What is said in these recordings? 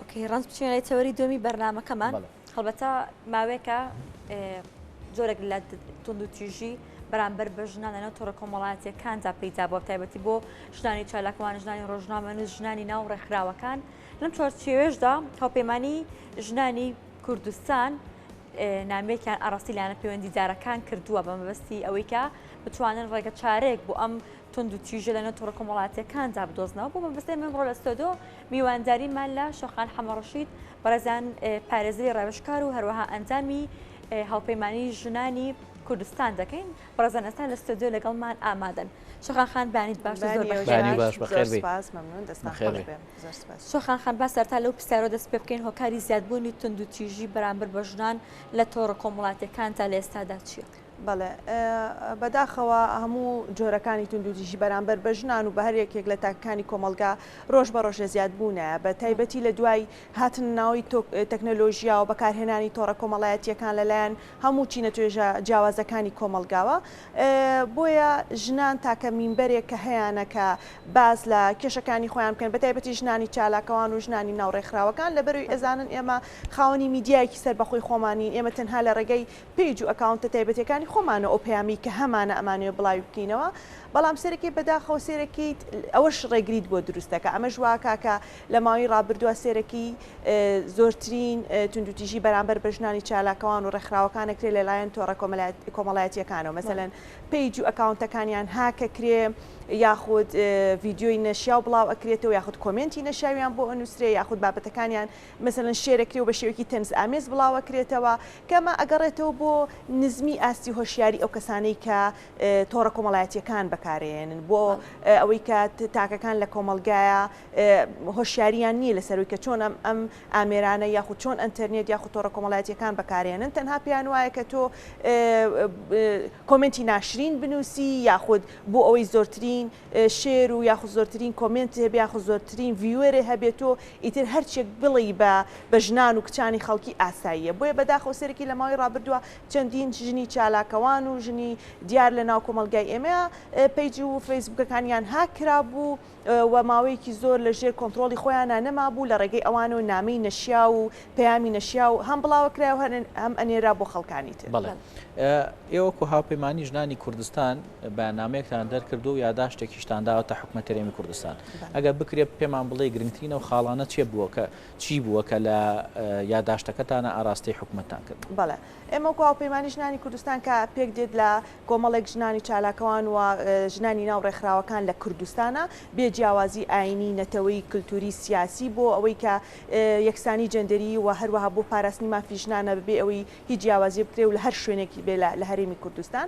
ئۆکەی ڕەنج بچینە تەوەری دومی بەرنامەکەمان هەڵبەتە ماوەیەکە زۆرێک لە تونند و تیژی بەرامبەر بە ژنان لەنێو تۆڕە کۆمەڵایەتیەکاندا پەیدا بووە تایبەتی بۆ ژنانی چالاکەوان ژنانی ڕۆژنامەنووس ژنانی ناو ڕێکخراوەکان لەم چوارچێوێژدا هاوپەیمانی ژنانی کوردستان نامەیەکیان ئاڕاستی لایەنە پەیوەندیدارەکان کردووە بە مەبەستی ئەوەی کە بتوانن ڕێگە چارەیەک بۆ ئەم تونند و تیژە لەنێو تۆڕە کۆمەڵایەتیەکاندا بدۆزنەوە بۆ مەبەستەی من ڕۆ لە ستۆدیۆ میوانداریمان لە شۆخان حەمەڕەشید بەڕێزان پارێزەری ڕێوەشکار و هەروەها ئەنجامی هاوپەیمانی ژنانی کوردستان دەکەین بەڕێزان ئێستا لە ستۆدیۆ لەگەڵمان ئامادەن شۆخان خان بانیت باش شۆخان خان با سەرتا لەو پرسیارە دەست پێ بکەین هۆکاری زیادبوونی تونند و تیژی بەرامبەر بە ژنان لە تۆڕە کۆمەڵایەتیەکاندا لە ئێستادا چییە؟ بەڵێ بەداخەوە هەموو جۆرەکانی تونند و تیژی بەرامبەر بە ژنان و بە هەر یەکێک لە تاکەکانی کۆمەلگا ڕۆژ بە ڕۆژە زیادبوونە بە تایبەتی لە دوای هاتن ناوی تەکنۆلۆژیا و بەکارهێنانی تۆڕە کۆمەڵایەتیەکان لەلایەن هەموو چینە توێژە جیاوازەکانی کۆمەلگاوە بۆیە ژنان تاکە مینبەرێک کە هەیەەکە باز لە کێشەکانی خۆیان بکەن بە تایبەتی ژنانی چالاکەوان و ژنانی ناوڕێکخراوەکان لەبەروی ئێزانن ئێمە خاوەنی میدیایەکی سەر بەخۆی خۆمانی ئێمە تەنها لە ڕێگەی پیج و ئەکاونتە تایبەتەکانی خۆمانە ئەو پەیامی کە هەمانە ئەمانوێ بڵاوی بکەینەوە بەڵام سێرەکی بەداخەوە سێرەکەی ئەوەش ڕێگریت بۆ دروستەکە ئەمەش واکاکە لە ماوەی ڕابردووە سێرەکی زۆرترین تونند و تیژی بەرامبەر بە ژنانی چالاکەوان و ڕێکخراوەکانەکرێ لەلایەن تۆڕە کۆمەڵایەتیەکانەوە مەسەلەن پیج و ئەکاونتەکانیان هاکەکرێ یاخود ڤیددیۆی نەشیاو بڵاو ئەکرێتەوە یاخود کۆمنتی نەشاویان بۆ ئەنووسێ یاخود بابەتەکانیان مەسەلەن شێرەکرێ و بە شێوەیەکی تەنز ئامێز بڵاوەکرێتەوە کەمە ئەگەڕێتەوە بۆ نزمی ئاستی هۆشیاری ئەو کەسانەی کە تۆڕە کۆمەڵایەتیەکان بەکارێنن بۆ ئەوەی کە تاکەکان لە کۆمەلگایە هۆشیاریان نییە لەسەروی کە چۆن ئەم ئامێرانە یاخود چۆن ئەتەرنێت یاخود تۆڕە کۆمەڵایەتیەکان بەکارێنن تەنها پێیان وایە کە تۆ کۆمنتی ناشرین بنووسی یاخود بۆ ئەوەی زۆرترین شێر و یاخود زۆرترین کۆمنت هەبێ یاخود زۆرترین ڤیوەرێ هەبێتەوە ئیتر هەرچێک بڵی بە ژنان و کچانی خەڵکی ئاساییە بۆیە بەداخەوە سەرەکی لە ماوەی ڕابردووە چەندین ژنی چالاکەوان و ژنی دیار لە ناو کۆمەلگای ئێمە پیج و فەیسبوکەکانیان هاکرا بوو و ماوەیەکی زۆر لە ژێر کۆنتترۆلی خۆیان نەما بوو لە ڕێگەی ئەوانەوە نامەی نەشیا و پەیامی نەشیا و هەم بڵاوەکرا و هەم ئەنێرا بۆ خەڵکانی تر. ئێوەکو هاوپەیمانی ژنانی کوردستان بەنامەیەکتان دەرکردو و یاداشتێکیشتانداوە تا حکومەت هەرێمی کوردستان ئەگەر بکرێت پێمان بڵێ گرنگترینە و خاڵانە چێ بووە کە چی بووە کە لە یاداشتەکەتانە ئاڕاستی حکومەتتان کرد؟ بەڵێ ئێمە هاوپەیمانی ژنانی کوردستان کە پێک دێت لە کۆمەڵێک ژنانی چالاکەوان و ژنانی ناو ڕێکخراوەکان لە کوردستانە بێ جیاوازی ئاینی نەتەوەی کللتوری سیاسی بۆ ئەوەی کە یەکسانی جەندەری و هەروەها بۆ پاراستنی مافی ژنانە ببێ ئەوەی هیچ جیاوازی بکرێ و لە هەر شوێنێکی بێ لە هەرێمی کوردستان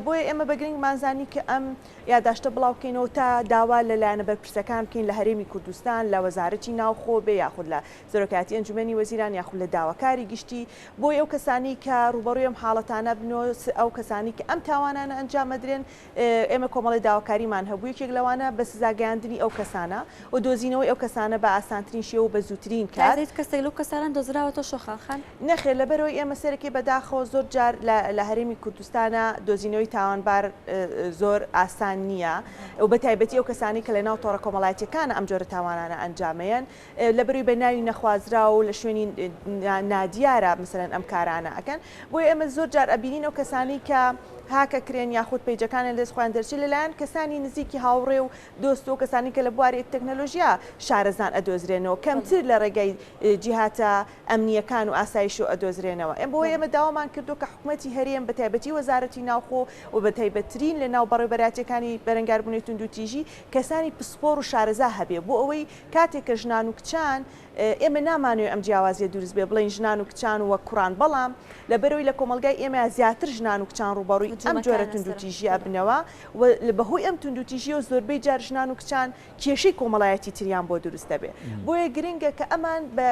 بۆیە ئێمە بەگرنگ مازانی کە ئەم یاداشتە بڵاوکەینەوە تا داوا لەلایەنە بەرپرسەکان بکەین لە هەرێمی کوردستان لە وەزارەتی ناوخۆ بێ یاخود لە زۆرۆکاتی ئەنجومەنی وەزیران یاخود لە داواکاری گشتی بۆی ئەو کەسانی کە ڕوبەڕووی ئەم حاڵەتانە بنۆس ئەو کەسانی کە ئەم تاوانانە ئەنجام مەدرێن ئێمە کۆمەڵی داواکاریمان هەبوو یەکێک لەوانە بە سزاگەیاندنی ئەو کەسانە و دۆزینەوەی ئەو کەسانە بە ئاسانترین شێوە و بە زووترین کات کەسێک لەو کەسانان دۆزراوەتەوە شۆخان خان نەخێر لەبەرەوەی ئێمە سەرەکی بەداخەوە زۆر جار لە هەرێمی کوردستانە دۆزینەوەی تاوانبار زۆر ئاسان نییە و بە تایبەتی ئەو کەسانی کە لە ناو تۆڕە کۆمەڵایەتیەکانە ئەم جۆرە تاوانانە ئەنجامەیەن لەبەروی بە ناوی نەخوازرا و لە شوێنی نادیارە مثلەن ئەم کارانە ئەکەن بۆی ئێمە زۆر جار ئەبینین ئەو کەسانی کە هاکەکرێن یاخود پیجەکانیان دەست خۆیان دەرچی لەلایەن کەسانی نزیکی هاوڕێ و دۆست و کەسانی کە لە بواری تەکنەلۆژیا شارەزان ئەدۆزرێنەوە کەمتر لە ڕێگەی جیهاتە ئەمنیەکان و ئاسایش و ئەدۆزرێنەوە ئەم بۆ ئێمە داوامان کردو کە حکوومەتی هەرێم بە تایبەتی وەزارەتی ناوخۆ و بە تایبەتترین لە ناو بەڕێوەبەراتیەکانی بەرەنگاربوونی تونند و تیژی کەسانی پسپۆر و شارەزا هەبێ بۆ ئەوەی کاتێک کە ژنان و کچان ئێمە نامانوێت ئەم جیاوازیە دروست بێ بڵین ژنان و کچان وە کوڕان بەڵام لەبەرەوەی لە کۆمەلگای ئێمە زیاتر ژنان و کچان ڕوبەڕووی ئەم جۆرە تونند و تیژیە بنەوە و بەهۆی ئەم تونند و تیژیە و زۆربەی جار ژنان و کچان کێشەی کۆمەڵایەتی تریان بۆ دروست دەبێ بۆیە گرنگە کە ئەمان بە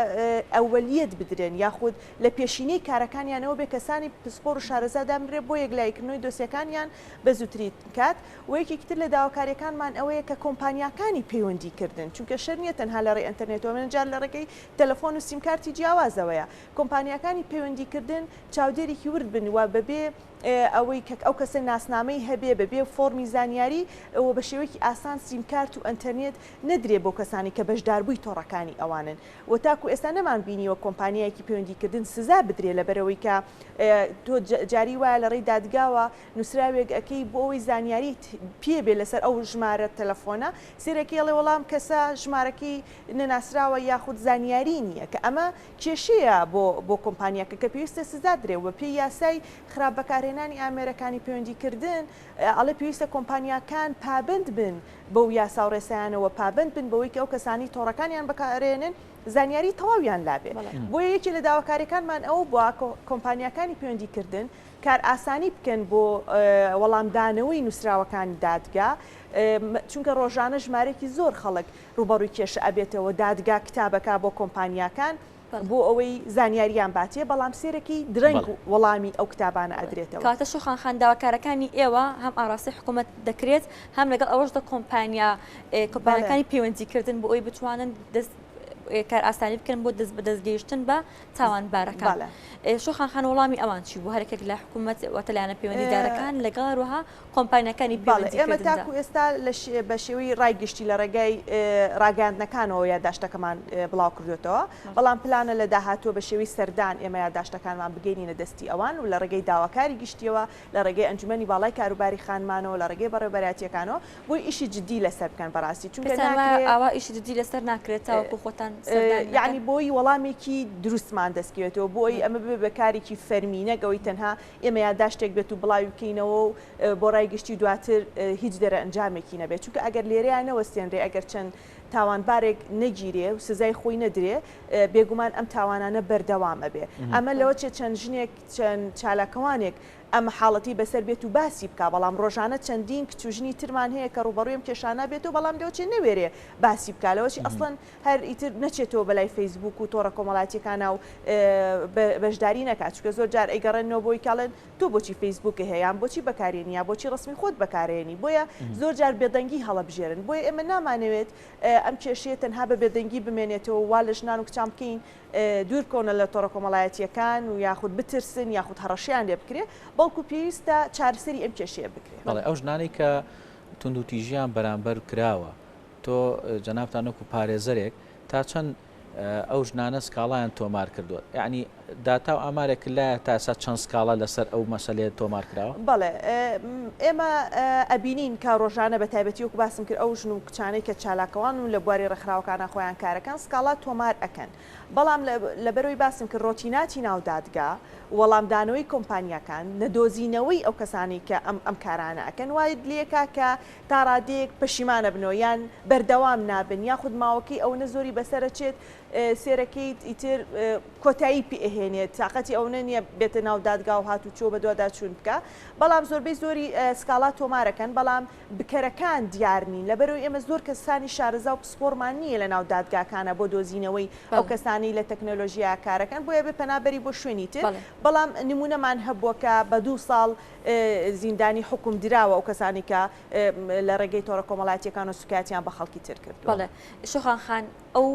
ئەوەلیەت بدرێن یاخود لە پێشینەی کارەکانیانەوە بێ کەسانی پسپۆر و شارەزادامرێ بۆ یەکلایکردنەوەی دۆسیەکانیان بە زووتری کات و یەکێکتر لە داواکاریەکانمان ئەوەیە کە کۆمپانیاکانی پەیوەندیکردن چونکە شەر نییە تەنها لە ڕێی ئینتەرنێتەوە منجار لە ڕێگەی تەلەفۆن و سیمکارتی جیاوازەوەیە کۆمپانیاکانی پەیوەندیکردن چاودێرێکی ورد بن و بەبێ ئەوەی کە کە ئەو کەسە ناسنامەی هەبێ بەبێ فۆرمی زانیاری ئەوە بە شێوەیەکی ئاسان سیمکارت و ئەنتەرنێت نەدرێ بۆ کەسانی کە بەشداربووی تۆڕەکانی ئەوانن و تاکو ئێستا نەمان بینیوە کۆمپانیایەکی پەیوەندیکردن سزا بدرێ لەبەرەوەی کە تۆ جاری وایە لە ڕێی دادگاوە نووسراوێک ئەەکەی بۆ ئەوەی زانیاری پێبێ لەسەر ئەو ژمارە تەلەفۆنە سێرەکەی ئەڵێ وەڵام کەسە ژمارەکەی نەناسراوە یاخود زانیاری نییە کە ئەمە کێشەیە بۆ کۆمپانیاکە کە پێویستە سزا درێ و پێی یاسای خراپ بەکارهێنانی ئامێرەکانی پەیوەندیکردن ئەڵێ پێویستە کۆمپانیاکان پابند بن بەو یاسا و ڕێسایانەوە پابند بن بەوەی کە ئەو کەسانی تۆڕەکانیان بەکارێنن زانیاری تەواویان لابێ بۆیە یەکی لە داواکاریەکانمان ئەوە بووە کۆمپانیاکانی پەیوەندیکردن کار ئاسانی بکەن بۆ وەڵامدانەوەی نووسراوەکانی دادگا چونکە ڕۆژانە ژمارەی زۆر خەڵک ڕوبەڕووی کێشە ئەبێتەوە دادگا کتابەکە بۆ کۆمپانیاکان بۆ ئەوەی زانیاریان باتیە بەڵام سێرەکی درەنگ وەڵامی ئەو کتابانە ئەدرێتەوە کاتە شوخان خانداوەکارەکانی ئێوە هەم ئاراستی حکوومەت دەکرێت هەم لەگەڵ ئەوەشدا کۆمپانیەکانی پەیوەندیکردن بۆ ئەوی بتوانن کار ئاسانی بکەن بۆ دەست بە دەستگەیشتن بە تاوانبارەکان شوخان خان وەڵامی ئەوان چی بوو هەرێکێک لە حکوومەت وەتەلایەنە پەیوەندیدارەکان لەگەڵ ڕوها کۆمپانیەکانی ئێمە تاکو ئێستا بە شێوەی ڕایگەشتی لە ڕێگای ڕاگەاندنەکانەوە یادداشتەکەمان بڵاو کردوێتەوە بەڵام پلانە لە داهاتوە بە شێوەی سەردان ئێمە یادداشتەکانمان بگەینە دەستی ئەوان و لە ڕێگەی داواکاری گشتیەوە لە ڕێگەی ئەنجومەنی باڵای کاروباری خانمانەوە لە ڕێگەی بەڕێوەبەراتیەکانەوە بۆی ئیشی جددی لەسەر بکەن بەڕاستی چونکە ئاوا ئیشی جددی لەسەر ناکرێتەوە بۆ خۆتان یعنی بۆی وەڵامێکی دروستمان دەستکەوێتەوە بۆی ئەمە بێ بەکارێکی فەرمی نەگەوەی تەنها ئێمە یادداشتێک بێت و بڵاوی بکەینەوە و بۆ ڕایگەشتی دواتر هیچ دەرە ئەنجامێکی نەبێت چونکە ئەگەر لێرەیان نەوەستێنرێ ئەگەر چەند تاوانبارێک نەگیرێ و سزای خۆی نەدرێ بێگومان ئەم تاوانانە بەردەوامە بێ ئەمە لەوە چەند ژنێک چەند چالاکەوانێک ئەم حاڵەتی بەسەر بێت و باسی بکە بەڵام ڕۆژانە چەندین کچوژنی ترمان هەیە کە ڕوبەڕوویم کێشانە بێت و بەڵام لەوچێ نەوێرێ باسی بکالەوەی ئەسڵەن هەر ئیتر نەچێتەوە بەلای فەیسبوک و تۆڕە کۆمەڵاتیەکانە و بەشداری نەکات چکە زۆر جار ئەیگەڕێنەوە بۆی کاڵن تۆ بۆچی فەیسبوکە هەیەیان بۆچی بەکارێنی یا بۆچی ڕسمی خۆت بەکارێنی بۆیە زۆر جار بێدەنگی هەڵەبژێرن بۆیە ئێمە نامانەوێت ئەم کێشەیە تەنها بە بێدەنگی بمێنێتەوە وا لە ژنان و کچان بکەین دوور کۆنە لە تۆڕە کۆمەڵایەتیەکان و یاخود بترسن یاخود هەڕەشیان لێ بکرێ بەڵکو پێویستە چارەسەری ئەم کێشەیە بکرێت بەڵێ ئەو ژنانی کە توندوتیژیان بەرامبەر کراوە تۆ جەنابتانۆکو پارێزەرێک تا چەند ئەو ژنانە سکاڵیان تۆمار کردووە یعنی داتا و ئامارێک لایە تا ئێستا چەند سکاڵە لەسەر ئەو مەسەلەیە تۆمار کراوە بەڵێ ئێمە ئەبینین کە ڕۆژانە بە تایبەتی وەکو باسم کرد ئەو ژن و کچانەی کە چالاکەوان و لە بواری ڕێکخراوەکانە خۆیان کارەکان سکاڵات تۆمار ئەکەن بەڵام لەبەرەوەی باسم کرد ڕۆتیناتی ناودادگا وەڵامدانەوەی کۆمپانیەکان نەدۆزینەوەی ئەو کەسانی کە ئەم کارانە ئەکەن وای لێکا کە تا ڕادەیەک پەشیمانە بنەوە یان بەردەوام نابن یاخود ماوەکەی ئەو نەزۆری بەسەرچێت سێرەکەی ئیتر کۆتایی پێهێنێت تااقەتی ئەو نییە بێتە ناو دادگا و هات و چۆ بە دوواداچوون بکە بەڵام زۆربەی زۆری سکاڵات تۆمارەکەن بەڵام بکەرەکان دیارنین لەبەرەوەی ئێمە زۆر کەسانی شارەزا و پسپۆرمان نییە لە ناو دادگاکانە بۆ دۆزینەوەی ئەو کەسانی لە تەکنۆلۆژیا کارەکەن بۆیە بە پەنابەری بۆ شوێنی تر بەڵام نمونەمان هەبووە کە بە 2 ساڵ زیندانی حکوم دراوە ئەو کەسانی کە لە ڕێگەی تۆڕە کۆمەڵاتیەکان و سوکاتیان بە خەڵکی تر کرد بەڵێ شوخان خان ئەو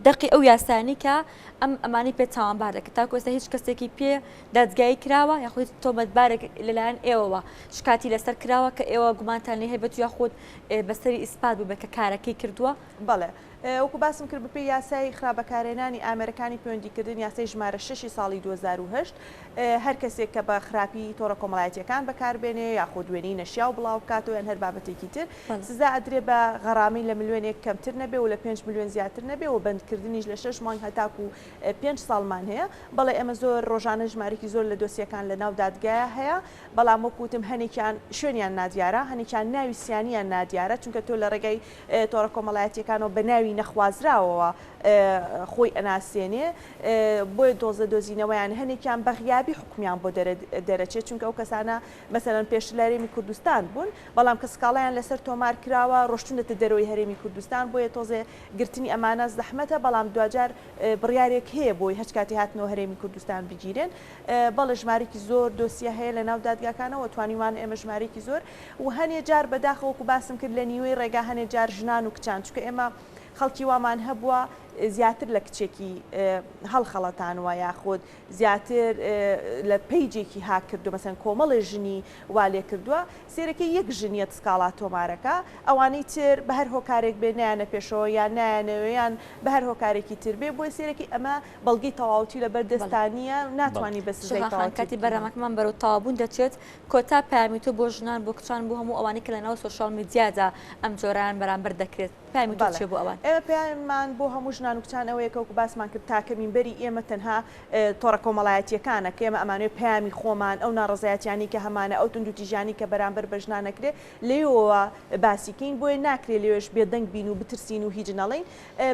دەقی ئەو یاسانی کە ئەمانی پێ تاوانبار دەکە تاکو ئێستا هیچ کەسێکی پێ دادگایی کراوە یاخود تۆمەتبارێک لەلایەن ئێوەوە شکاتی لەسەر کراوە کە ئێوە گومانتان لێ هەبێت یاخود بەسەری ئیسپات بوو بە کە کارەکەی کردووە بەڵێ وەکو باسم کرد بەپێی یاسای خراپەکارهێنانی ئامێرەکانی پەیوەندیکردن یاسای ژمارە 6 ساڵی 2010 هەر کەسێک کە بە خراپی تۆڕە کۆمەڵایەتیەکان بەکاربێنێ یاخود وێنەی نەشیا و بڵاو بکاتەوە یان هەر بابەتێکی تر سزا ئەدرێ بە غەڕامی لە ملیۆنێک کەمتر نەبێ و لە 5 ملیۆن زیاتر نەبێ و بەندکردنیش لە 6 مانگ هەتاکو 5 ساڵمان هەیە بەڵێ ئێمە زۆر ڕۆژانە ژمارەی زۆر لە دۆسیەکان لە ناو دادگایە هەیە بەڵام وەکوتم هەنێکیان شوێنیان نادیارە هەنێکیان ناوی سیانیان نادیارە چونکە تۆ لە ڕێگەی تۆڕە کۆمەڵایەتیەکانەوە بە ناوی نەخوازراوە خۆی ئەناسێنێ بۆیە دۆزە دۆزینەوەیان هەنێکیان بەغیابی حکومیان بۆ دەرەچێت چونکە ئەو کەسانە مەسەرەن پێش لە هەرێمی کوردستان بوون بەڵام کە سکاڵیان لەسەر تۆمار کراوە ڕۆشتونەتە دەرەوەی هەرێمی کوردستان بۆیە تۆزێ گرتنی ئەمانە زەحمەتە بەڵام دوجار بڕیارێک هەیە بۆی هەچ کاتی هاتنەوە هەرێمی کوردستان بگیرێن بەڵێ ژمارەی زۆر دۆسیە هەیە لە ناو دادگاکانەوە توانیمان ئێمە ژمارەی زۆر و هەنێ جار بەداخەوەکو باسم کرد لە نیوەی ڕێگا هەنێ جار ژنان و کچان چونکە ئێمە خەڵکی وامان هەبووە زیاتر لە کچێکی هەڵخەڵەتانەوە یاخود زیاتر لە پیجێکی ها کردو مەسەن کۆمەڵی ژنی وا لێ کردووە سێرەکەی یەک ژنیەت سکاڵا تۆمارەکە ئەوانەی تر بە هەر هۆکارێک بێ نیانە پێشەوە یان نایەنەوەیان بە هەر هۆکارێکی تر بێ بۆی سێرەکی ئەمە بەڵگی تەواوەتی لە بەردەستانیە ناتوانانی بە سزای کاتی بەرەمەکەمان بەرەو تاوابوون دەچێت کۆتا پامی تۆ بۆ ژنان بۆ کچان بۆ هەموو ئەوانەی کە لەناو سوشال میدیادا ئەم جۆران بەرامبەر دەکرێت پامی تۆ چێ بۆ ئەوان ئێمە پێیانمان بۆ هەموو ژنان و کچان ئەوەیە کەوکو باسمان کرد تاکە مینبەری ئێمە تەنها تۆڕە کۆمەڵایەتیەکانە کە ئێمە ئەمانوێ پامی خۆمان ئەو ناڕزایەتیانی کە هەمانە ئەو توندوتیژانی کە بەرامبەر بە ژنان نەکرێت لێەوە باسیکەین بۆیە ناکرێت لێوێش بێدەنگ بین و بترسین و هیچ نەڵین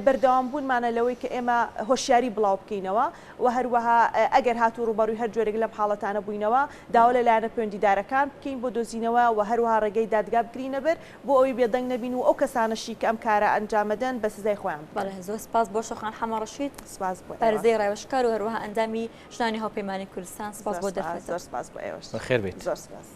بەردەوام بوونمانە لەوەی کە ئێمە هۆشیاری بڵاو بکەینەوە و هەروەها ئەگەر هاتوو ڕوبەڕووی هەر جۆرێک لەم حاڵەتانە بووینەوە داوا لەلایەنە پەیوەندیدارەکان بکەین بۆ دۆزینەوە و هەروەها ڕێگەی دادگا بگرینە بەر بۆ ئەوی بێدەنگ نەبین و ئەو کەسانەشی کە ئەم کارە ئەنجامەدەن بە سزای خۆیان بەڵێ زۆر سپاس بۆ شەخان حەمە ڕەشید سپاس بۆ پارێزەی ڕێوەشکار و هەروەها ئەندامی ژنانی هاوپەیمانی کوردستان سپاس بۆ دەرفەتە زۆر سپاس بۆ ئێوەش خێر بێت زۆر سپاس